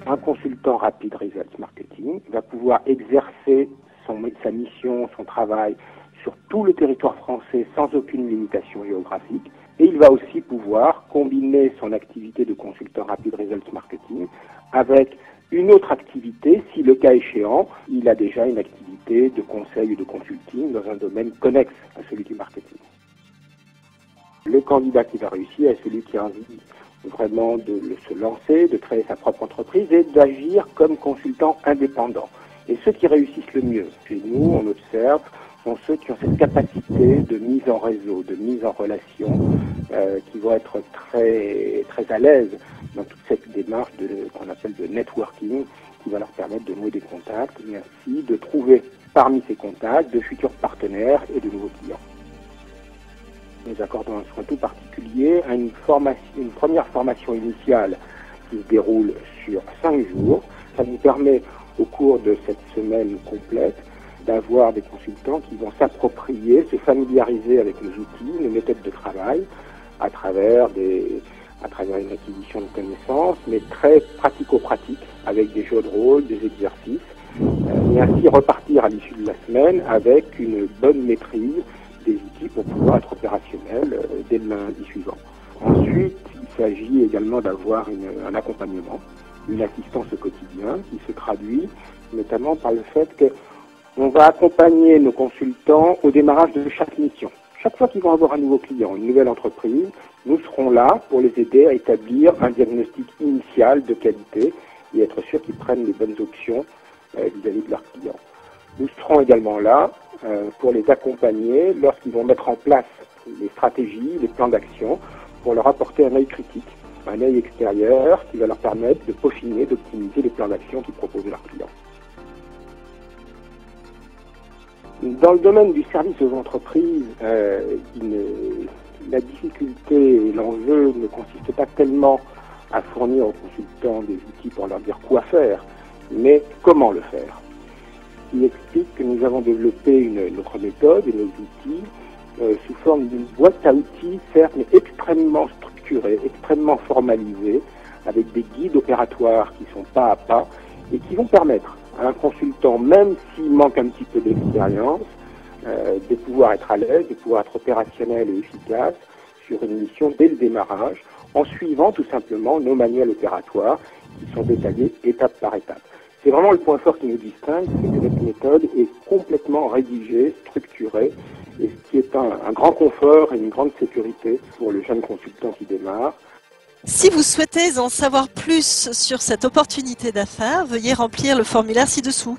un consultant Rapid Results Marketing va pouvoir exercer sa mission, son travail sur tout le territoire français sans aucune limitation géographique. Et il va aussi pouvoir combiner son activité de consultant Rapid Results Marketing avec une autre activité, si le cas échéant, il a déjà une activité de conseil ou de consulting dans un domaine connexe à celui du marketing. Le candidat qui va réussir est celui qui a envie vraiment de se lancer, de créer sa propre entreprise et d'agir comme consultant indépendant. Et ceux qui réussissent le mieux, chez nous, on observe, sont ceux qui ont cette capacité de mise en réseau, de mise en relation, qui vont être très, très à l'aise dans toute cette démarche qu'on appelle de networking, qui va leur permettre de nouer des contacts et ainsi de trouver parmi ces contacts de futurs partenaires et de nouveaux clients. Nous accordons un soin tout particulier à une première formation initiale qui se déroule sur 5 jours. Ça nous permet, au cours de cette semaine complète, d'avoir des consultants qui vont s'approprier, se familiariser avec nos outils, nos méthodes de travail, à travers une acquisition de connaissances, mais très pratico-pratique, avec des jeux de rôle, des exercices, et ainsi repartir à l'issue de la semaine avec une bonne maîtrise des outils pour pouvoir être opérationnel dès le lundi suivant. Ensuite, il s'agit également d'avoir un accompagnement, une assistance au quotidien qui se traduit notamment par le fait qu'on va accompagner nos consultants au démarrage de chaque mission. Chaque fois qu'ils vont avoir un nouveau client, une nouvelle entreprise, nous serons là pour les aider à établir un diagnostic initial de qualité et être sûr qu'ils prennent les bonnes options vis-à-vis de leurs clients. Nous serons également là pour les accompagner lorsqu'ils vont mettre en place les stratégies, les plans d'action, pour leur apporter un œil critique, un œil extérieur qui va leur permettre de peaufiner, d'optimiser les plans d'action qu'ils proposent à leurs clients. Dans le domaine du service aux entreprises, la difficulté et l'enjeu ne consiste pas tellement à fournir aux consultants des outils pour leur dire quoi faire, mais comment le faire. Ce qui explique que nous avons développé notre méthode et nos outils sous forme d'une boîte à outils, certes, mais extrêmement structurée, extrêmement formalisée, avec des guides opératoires qui sont pas à pas et qui vont permettre à un consultant, même s'il manque un petit peu d'expérience, de pouvoir être à l'aise, de pouvoir être opérationnel et efficace sur une mission dès le démarrage, en suivant tout simplement nos manuels opératoires qui sont détaillés étape par étape. C'est vraiment le point fort qui nous distingue, c'est que notre méthode est complètement rédigée, structurée, et ce qui est un grand confort et une grande sécurité pour le jeune consultant qui démarre. Si vous souhaitez en savoir plus sur cette opportunité d'affaires, veuillez remplir le formulaire ci-dessous.